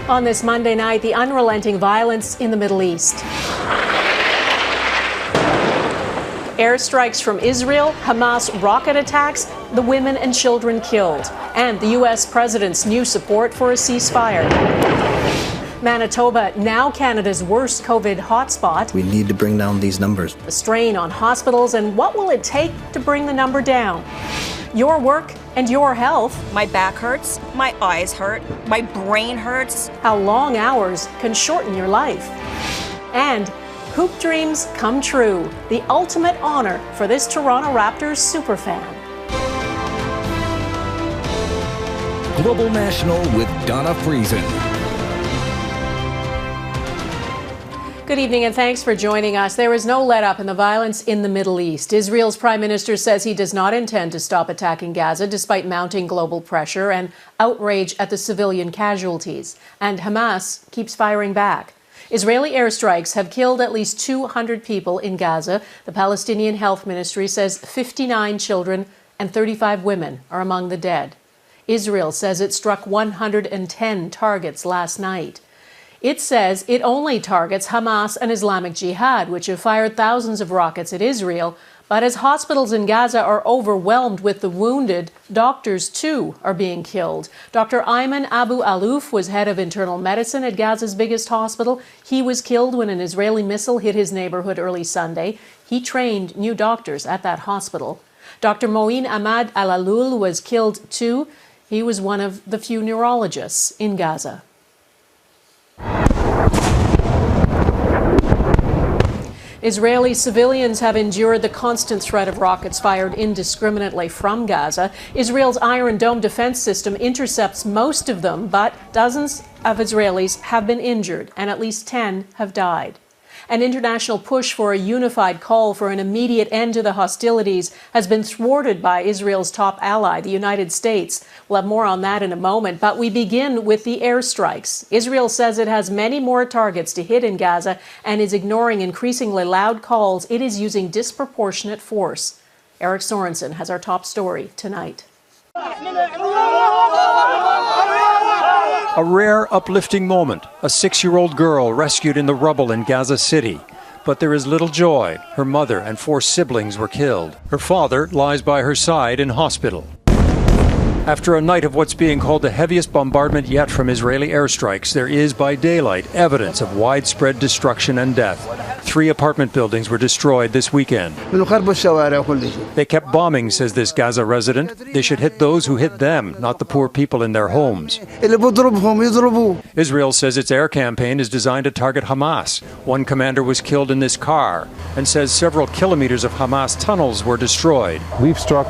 On this Monday night, the unrelenting violence in the Middle East. Airstrikes from Israel, Hamas rocket attacks, the women and children killed, and the U.S. president's new support for a ceasefire. Manitoba, now Canada's worst COVID hotspot. We need to bring down these numbers. The strain on hospitals, and what will it take to bring the number down? Your work and your health. My back hurts, my eyes hurt, my brain hurts. How long hours can shorten your life. And hoop dreams come true, the ultimate honor for this Toronto Raptors superfan. Global National with Dany Fortin. Good evening and thanks for joining us. There is no let-up in the violence in the Middle East. Israel's Prime Minister says he does not intend to stop attacking Gaza despite mounting global pressure and outrage at the civilian casualties. And Hamas keeps firing back. Israeli airstrikes have killed at least 200 people in Gaza. The Palestinian Health Ministry says 59 children and 35 women are among the dead. Israel says it struck 110 targets last night. It says it only targets Hamas and Islamic Jihad, which have fired thousands of rockets at Israel. But as hospitals in Gaza are overwhelmed with the wounded, doctors too are being killed. Dr. Ayman Abu Alouf was head of internal medicine at Gaza's biggest hospital. He was killed when an Israeli missile hit his neighborhood early Sunday. He trained new doctors at that hospital. Dr. Moeen Ahmad Al-Alul was killed too. He was one of the few neurologists in Gaza. Israeli civilians have endured the constant threat of rockets fired indiscriminately from Gaza. Israel's Iron Dome defense system intercepts most of them, but dozens of Israelis have been injured and at least 10 have died. An international push for a unified call for an immediate end to the hostilities has been thwarted by Israel's top ally, the United States. We'll have more on that in a moment, but we begin with the airstrikes. Israel says it has many more targets to hit in Gaza and is ignoring increasingly loud calls. It is using disproportionate force. Eric Sorensen has our top story tonight. A rare, uplifting moment. A 6-year-old girl rescued in the rubble in Gaza City. But there is little joy. Her mother and 4 siblings were killed. Her father lies by her side in hospital. After a night of what's being called the heaviest bombardment yet from Israeli airstrikes, there is, by daylight, evidence of widespread destruction and death. 3 apartment buildings were destroyed this weekend. They kept bombing, says this Gaza resident. They should hit those who hit them, not the poor people in their homes. Israel says its air campaign is designed to target Hamas. One commander was killed in this car, and says several kilometers of Hamas tunnels were destroyed. We've struck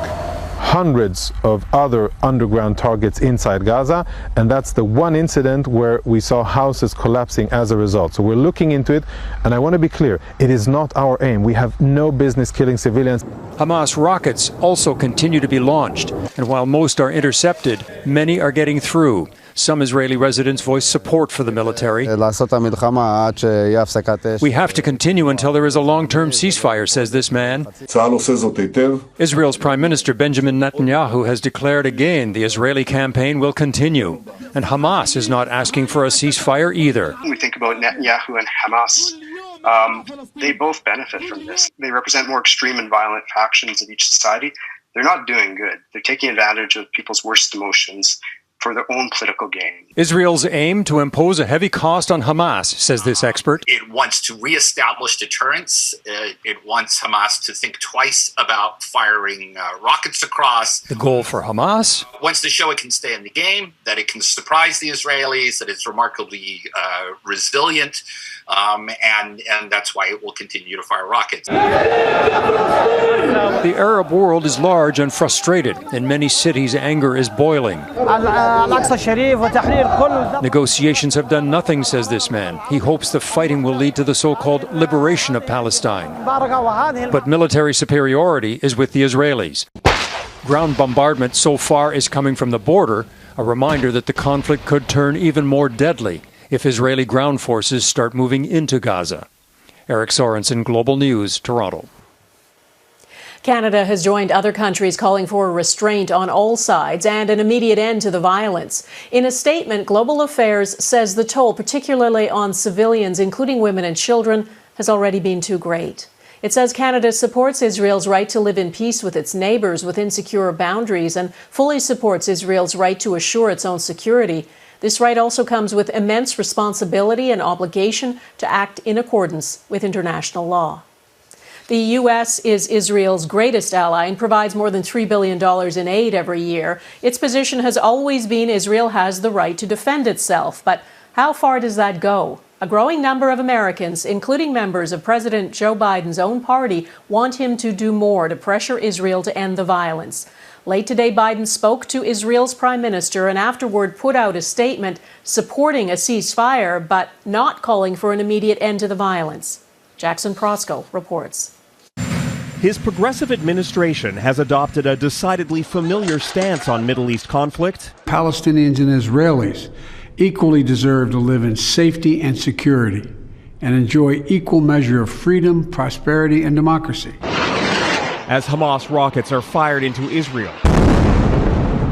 hundreds of other underground targets inside Gaza, and that's the one incident where we saw houses collapsing as a result. So we're looking into it, and I want to be clear, it is not our aim. We have no business killing civilians. Hamas rockets also continue to be launched, and while most are intercepted, many are getting through. Some Israeli residents voice support for the military. We have to continue until there is a long-term ceasefire, says this man. Israel's Prime Minister Benjamin Netanyahu has declared again the Israeli campaign will continue. And Hamas is not asking for a ceasefire either. When we think about Netanyahu and Hamas, they both benefit from this. They represent more extreme and violent factions of each society. They're not doing good. They're taking advantage of people's worst emotions for their own political gain. Israel's aim to impose a heavy cost on Hamas, says this expert. It wants to reestablish deterrence. It wants Hamas to think twice about firing rockets across. The goal for Hamas? Wants to show it can stay in the game, that it can surprise the Israelis, that it's remarkably resilient, and that's why it will continue to fire rockets. The Arab world is large and frustrated. In many cities, anger is boiling. Negotiations have done nothing, says this man. He hopes the fighting will lead to the so-called liberation of Palestine. But military superiority is with the Israelis. Ground bombardment so far is coming from the border, a reminder that the conflict could turn even more deadly if Israeli ground forces start moving into Gaza. Eric Sorensen, Global News, Toronto. Canada has joined other countries calling for a restraint on all sides and an immediate end to the violence. In a statement, Global Affairs says the toll, particularly on civilians, including women and children, has already been too great. It says Canada supports Israel's right to live in peace with its neighbours within secure boundaries and fully supports Israel's right to assure its own security. This right also comes with immense responsibility and obligation to act in accordance with international law. The U.S. is Israel's greatest ally and provides more than $3 billion in aid every year. Its position has always been Israel has the right to defend itself. But how far does that go? A growing number of Americans, including members of President Joe Biden's own party, want him to do more to pressure Israel to end the violence. Late today, Biden spoke to Israel's prime minister and afterward put out a statement supporting a ceasefire, but not calling for an immediate end to the violence. Jackson Proskow reports. His progressive administration has adopted a decidedly familiar stance on Middle East conflict. Palestinians and Israelis equally deserve to live in safety and security and enjoy equal measure of freedom, prosperity, and democracy. As Hamas rockets are fired into Israel,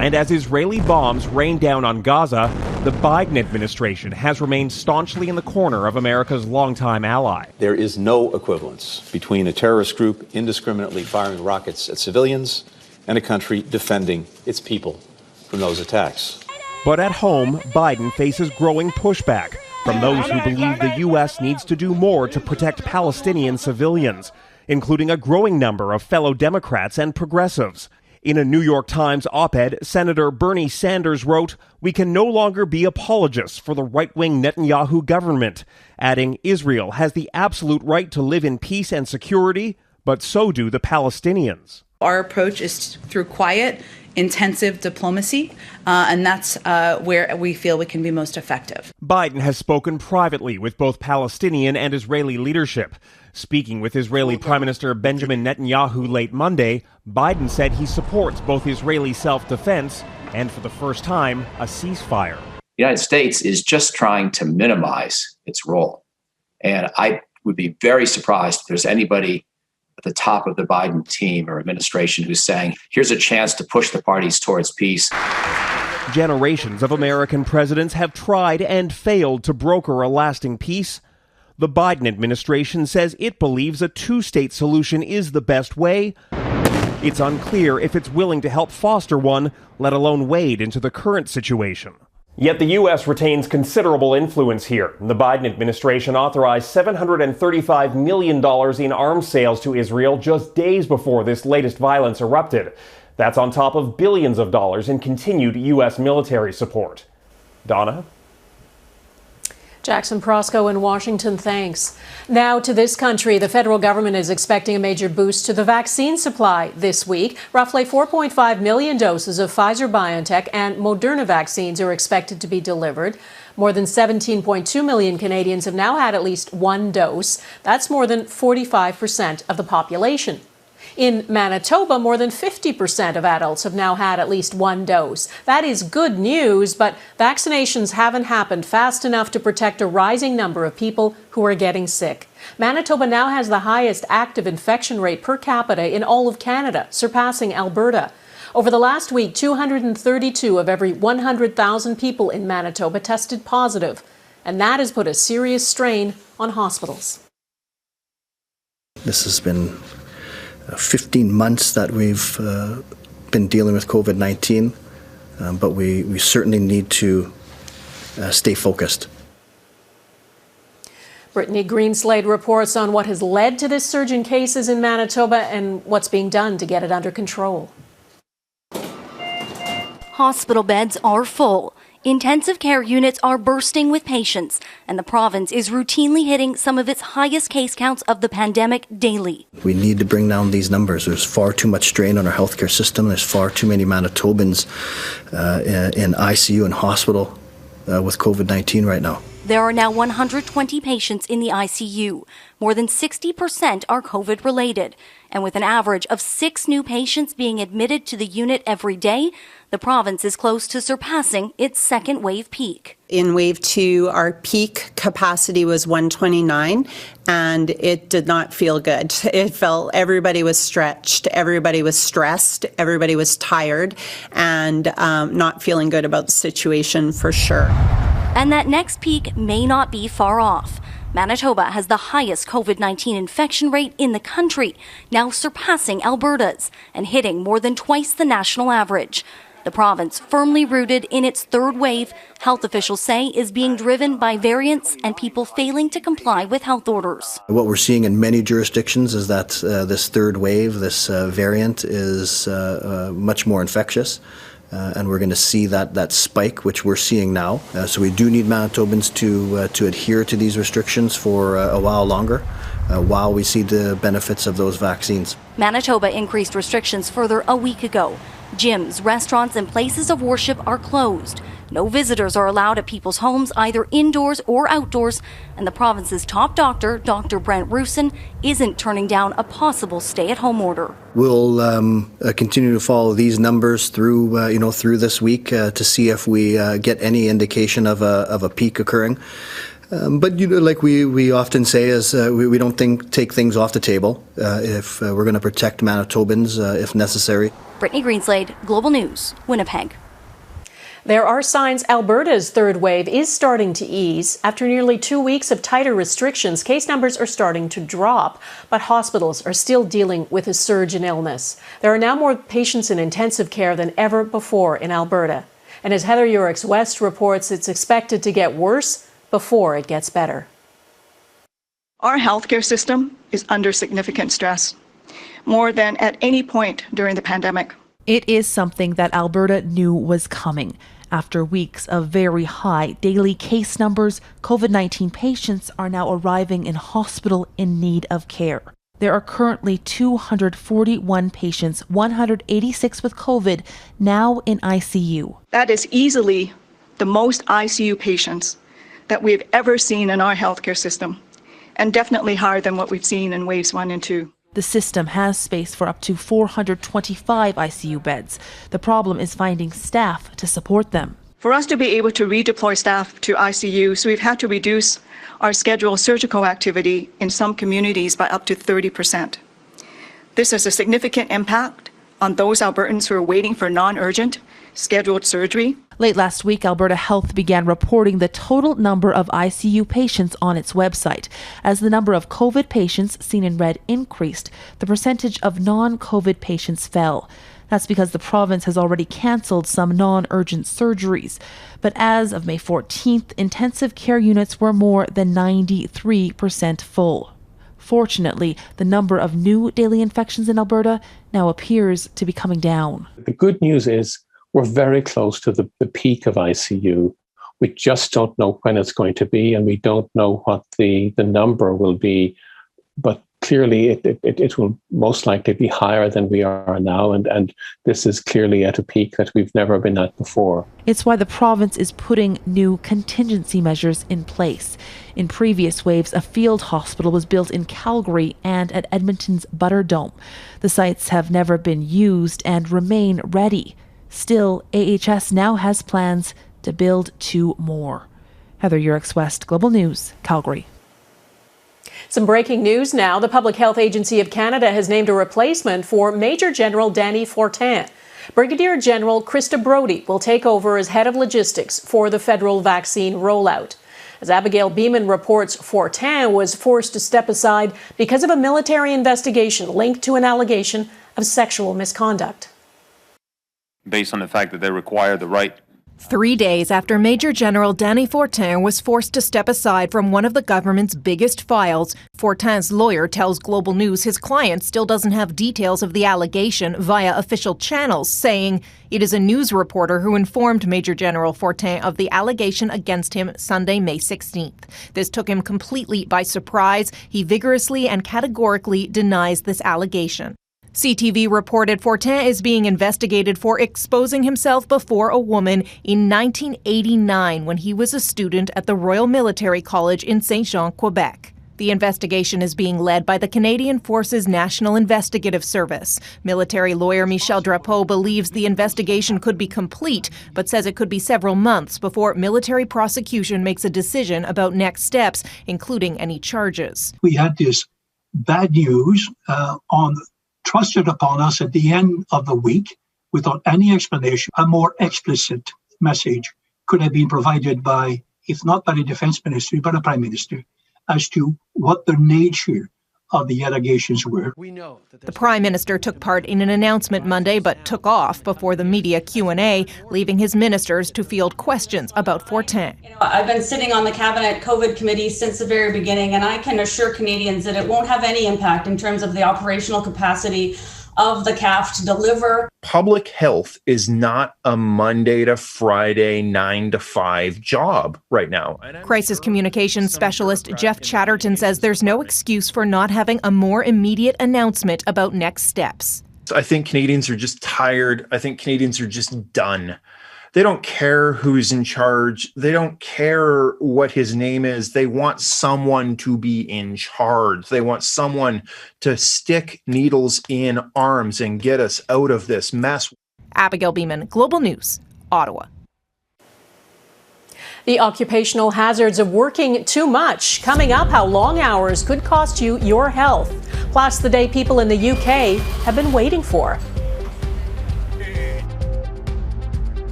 and as Israeli bombs rain down on Gaza, the Biden administration has remained staunchly in the corner of America's longtime ally. There is no equivalence between a terrorist group indiscriminately firing rockets at civilians and a country defending its people from those attacks. But at home, Biden faces growing pushback from those who believe the U.S. needs to do more to protect Palestinian civilians, including a growing number of fellow Democrats and progressives. In a New York Times op-ed, Senator Bernie Sanders wrote, "We can no longer be apologists for the right-wing Netanyahu government," adding, "Israel has the absolute right to live in peace and security, but so do the Palestinians." Our approach is through quiet, intensive diplomacy, and that's where we feel we can be most effective. Biden has spoken privately with both Palestinian and Israeli leadership. Speaking with Israeli Prime Minister Benjamin Netanyahu late Monday, Biden said he supports both Israeli self-defense and, for the first time, a ceasefire. The United States is just trying to minimize its role. And I would be very surprised if there's anybody at the top of the Biden team or administration who's saying, here's a chance to push the parties towards peace. Generations of American presidents have tried and failed to broker a lasting peace. The Biden administration says it believes a two-state solution is the best way. It's unclear if it's willing to help foster one, let alone wade into the current situation. Yet the U.S. retains considerable influence here. The Biden administration authorized $735 million in arms sales to Israel just days before this latest violence erupted. That's on top of billions of dollars in continued U.S. military support. Donna? Jackson Proskow in Washington, thanks. Now to this country. The federal government is expecting a major boost to the vaccine supply this week. Roughly 4.5 million doses of Pfizer-BioNTech and Moderna vaccines are expected to be delivered. More than 17.2 million Canadians have now had at least one dose. That's more than 45% of the population. In Manitoba, more than 50% of adults have now had at least one dose. That is good news, but vaccinations haven't happened fast enough to protect a rising number of people who are getting sick. Manitoba now has the highest active infection rate per capita in all of Canada, surpassing Alberta. Over the last week, 232 of every 100,000 people in Manitoba tested positive, and that has put a serious strain on hospitals. This has been 15 months that we've been dealing with COVID-19, but we certainly need to stay focused. Brittany Greenslade reports on what has led to this surge in cases in Manitoba and what's being done to get it under control. Hospital beds are full. Intensive care units are bursting with patients, and the province is routinely hitting some of its highest case counts of the pandemic daily. We need to bring down these numbers. There's far too much strain on our healthcare system. There's far too many Manitobans in ICU and hospital with COVID-19 right now. there are now 120 patients in the ICU. More than 60% are COVID-related. And with an average of 6 new patients being admitted to the unit every day, the province is close to surpassing its second wave peak. In wave 2, our peak capacity was 129, and it did not feel good. It felt everybody was stretched, everybody was stressed, everybody was tired, and not feeling good about the situation for sure. And that next peak may not be far off. Manitoba has the highest COVID-19 infection rate in the country, now surpassing Alberta's and hitting more than twice the national average. The province, firmly rooted in its third wave, health officials say is being driven by variants and people failing to comply with health orders. What we're seeing in many jurisdictions is that this third wave, this variant, is much more infectious. And we're going to see that spike, which we're seeing now. So we do need Manitobans to adhere to these restrictions for a while longer, while we see the benefits of those vaccines. Manitoba increased restrictions further a week ago. Gyms, restaurants, and places of worship are closed. No visitors are allowed at people's homes, either indoors or outdoors. And the province's top doctor, Dr. Brent Roussin, isn't turning down a possible stay-at-home order. We'll continue to follow these numbers through this week to see if we get any indication of a peak occurring. But like we often say, is we don't take things off the table if we're going to protect Manitobans if necessary. Brittany Greenslade, Global News, Winnipeg. There are signs Alberta's third wave is starting to ease. After nearly 2 weeks of tighter restrictions, case numbers are starting to drop, but hospitals are still dealing with a surge in illness. There are now more patients in intensive care than ever before in Alberta. And as Heather Yourex-West reports, it's expected to get worse before it gets better. Our healthcare system is under significant stress, more than at any point during the pandemic. It is something that Alberta knew was coming. After weeks of very high daily case numbers, COVID-19 patients are now arriving in hospital in need of care. There are currently 241 patients, 186 with COVID, now in ICU. That is easily the most ICU patients that we've ever seen in our healthcare system, and definitely higher than what we've seen in waves 1 and 2. The system has space for up to 425 ICU beds. The problem is finding staff to support them. For us to be able to redeploy staff to ICUs, we've had to reduce our scheduled surgical activity in some communities by up to 30%. This has a significant impact on those Albertans who are waiting for non-urgent scheduled surgery. Late last week, Alberta Health began reporting the total number of ICU patients on its website. As the number of COVID patients seen in red increased, the percentage of non-COVID patients fell. That's because the province has already cancelled some non-urgent surgeries. But as of May 14th, intensive care units were more than 93% full. Fortunately, the number of new daily infections in Alberta now appears to be coming down. The good news is we're very close to the peak of ICU. We just don't know when it's going to be, and we don't know what the number will be. But clearly, it will most likely be higher than we are now, and this is clearly at a peak that we've never been at before. It's why the province is putting new contingency measures in place. In previous waves, a field hospital was built in Calgary and at Edmonton's Butterdome. The sites have never been used and remain ready. Still, AHS now has plans to build 2 more. Heather Yourex-West, Global News, Calgary. Some breaking news now. The Public Health Agency of Canada has named a replacement for Major General Dany Fortin. Brigadier General Krista Brodie will take over as head of logistics for the federal vaccine rollout. As Abigail Bimman reports, Fortin was forced to step aside because of a military investigation linked to an allegation of sexual misconduct. Based on the fact that they require the right. 3 days after Major General Dany Fortin was forced to step aside from one of the government's biggest files, Fortin's lawyer tells Global News his client still doesn't have details of the allegation via official channels, saying it is a news reporter who informed Major General Fortin of the allegation against him Sunday, May 16th. This took him completely by surprise. He vigorously and categorically denies this allegation. CTV reported Fortin is being investigated for exposing himself before a woman in 1989 when he was a student at the Royal Military College in Saint-Jean, Quebec. The investigation is being led by the Canadian Forces National Investigative Service. Military lawyer Michel Drapeau believes the investigation could be complete, but says it could be several months before military prosecution makes a decision about next steps, including any charges. We had this bad news thrusted upon us at the end of the week without any explanation. A more explicit message could have been provided by, if not by the Defense Ministry, but the Prime Minister, as to what the nature of the allegations were. The Prime Minister took part in an announcement Monday but took off before the media Q&A, leaving his ministers to field questions about Fortin. I've been sitting on the Cabinet COVID Committee since the very beginning, and I can assure Canadians that it won't have any impact in terms of the operational capacity of the CAF to deliver. Public health is not a Monday to Friday 9 to 5 job right now. Crisis communications specialist Jeff Chatterton says there's no excuse for not having a more immediate announcement about next steps. I think Canadians are just tired. I think Canadians are just done. They don't care who's in charge. They don't care what his name is. They want someone to be in charge. They want someone to stick needles in arms and get us out of this mess. Abigail Bimman, Global News, Ottawa. The occupational hazards of working too much. Coming up, how long hours could cost you your health. Plus, the day people in the UK have been waiting for.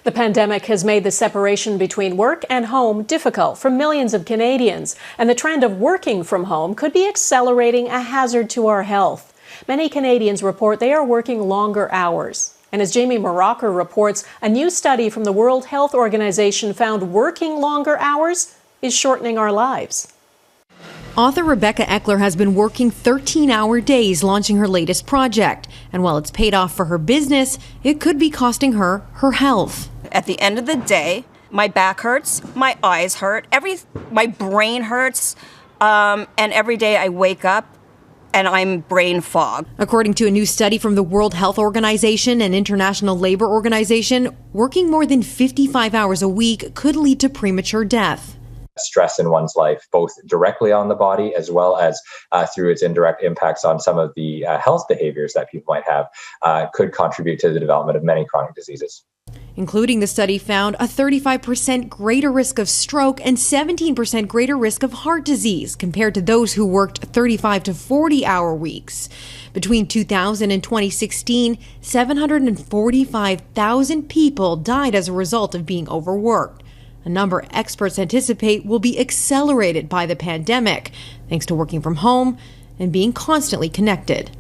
The pandemic has made the separation between work and home difficult for millions of Canadians, and the trend of working from home could be accelerating a hazard to our health. Many Canadians report they are working longer hours. And as Jamie Morocker reports, a new study from the World Health Organization found working longer hours is shortening our lives. Author Rebecca Eckler has been working 13-hour days launching her latest project. And while it's paid off for her business, it could be costing her her health. At the end of the day, my back hurts, my eyes hurt, my brain hurts, and every day I wake up and I'm brain fog. According to a new study from the World Health Organization and International Labor Organization, working more than 55 hours a week could lead to premature death. Stress in one's life, both directly on the body as well as through its indirect impacts on some of the health behaviors that people might have, could contribute to the development of many chronic diseases. Including the study found a 35% greater risk of stroke and 17% greater risk of heart disease compared to those who worked 35 to 40-hour weeks. Between 2000 and 2016, 745,000 people died as a result of being overworked. A number experts anticipate will be accelerated by the pandemic, thanks to working from home and being constantly connected.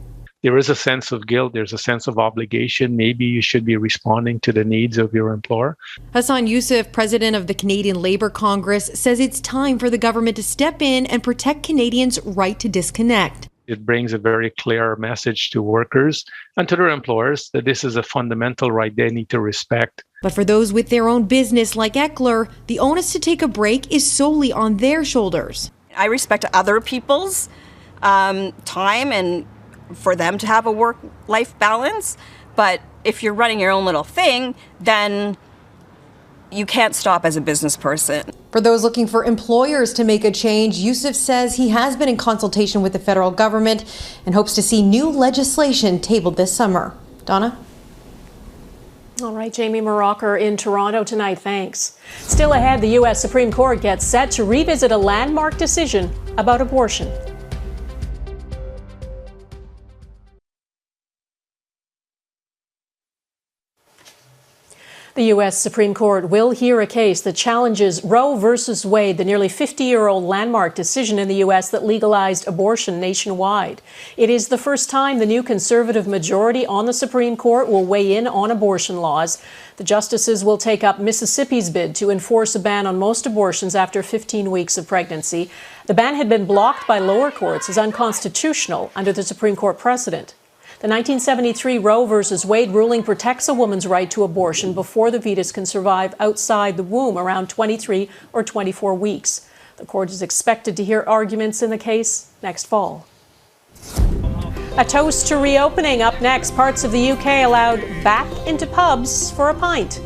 There is a sense of guilt. There's a sense of obligation. Maybe you should be responding to the needs of your employer. Hassan Youssef, president of the Canadian Labour Congress, says it's time for the government to step in and protect Canadians' right to disconnect. It brings a very clear message to workers and to their employers that this is a fundamental right they need to respect. But for those with their own business like Eckler, the onus to take a break is solely on their shoulders. I respect other people's time and for them to have a work-life balance. But if you're running your own little thing, then you can't stop as a business person. For those looking for employers to make a change, Youssef says he has been in consultation with the federal government and hopes to see new legislation tabled this summer. Donna? All right, Jamie Morocker in Toronto tonight. Thanks. Still ahead, the U.S. Supreme Court gets set to revisit a landmark decision about abortion. The U.S. Supreme Court will hear a case that challenges Roe versus Wade, the nearly 50-year-old landmark decision in the U.S. that legalized abortion nationwide. It is the first time the new conservative majority on the Supreme Court will weigh in on abortion laws. The justices will take up Mississippi's bid to enforce a ban on most abortions after 15 weeks of pregnancy. The ban had been blocked by lower courts as unconstitutional under the Supreme Court precedent. The 1973 Roe v. Wade ruling protects a woman's right to abortion before the fetus can survive outside the womb around 23 or 24 weeks. The court is expected to hear arguments in the case next fall. A toast to reopening. Up next, parts of the UK allowed back into pubs for a pint.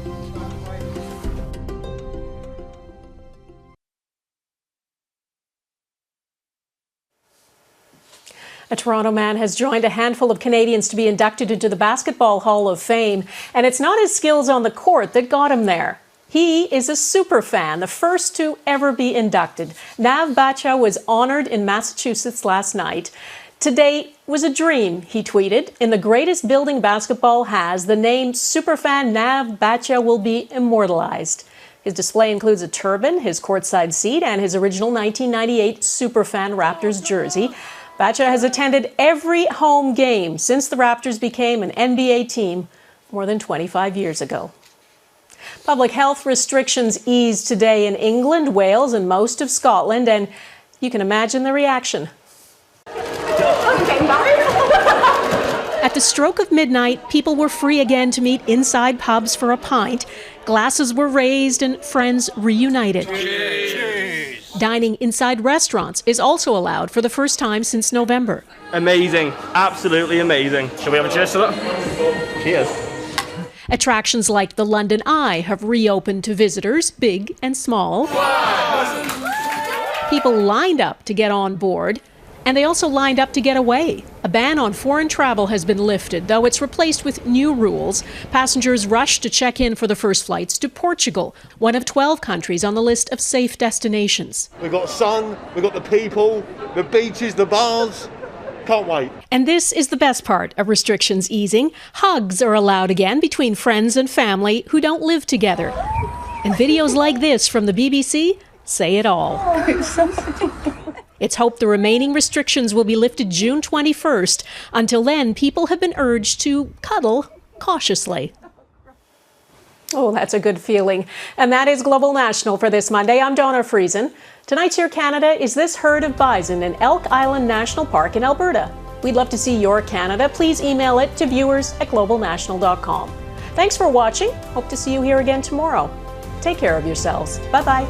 A Toronto man has joined a handful of Canadians to be inducted into the Basketball Hall of Fame, and it's not his skills on the court that got him there. He is a Superfan, the first to ever be inducted. Nav Bacha was honored in Massachusetts last night. "Today was a dream," he tweeted. "In the greatest building basketball has, the name Superfan Nav Bacha will be immortalized." His display includes a turban, his courtside seat, and his original 1998 Superfan Raptors jersey. Bacha has attended every home game since the Raptors became an NBA team more than 25 years ago. Public health restrictions eased today in England, Wales, and most of Scotland, and you can imagine the reaction. At the stroke of midnight, people were free again to meet inside pubs for a pint. Glasses were raised and friends reunited. Cheers. Dining inside restaurants is also allowed for the first time since November. Amazing. Absolutely amazing. Shall we have a cheers to that? Cheers. Attractions like the London Eye have reopened to visitors, big and small. People lined up to get on board, and they also lined up to get away. A ban on foreign travel has been lifted, though it's replaced with new rules. Passengers rushed to check in for the first flights to Portugal, one of 12 countries on the list of safe destinations. We've got sun, we've got the people, the beaches, the bars. Can't wait. And this is the best part of restrictions easing. Hugs are allowed again between friends and family who don't live together. And videos like this from the BBC say it all. It's hoped the remaining restrictions will be lifted June 21st. Until then, people have been urged to cuddle cautiously. Oh, that's a good feeling. And that is Global National for this Monday. I'm Donna Friesen. Tonight's Your Canada is this herd of bison in Elk Island National Park in Alberta. We'd love to see your Canada. Please email it to viewers@globalnational.com. Thanks for watching. Hope to see you here again tomorrow. Take care of yourselves. Bye-bye.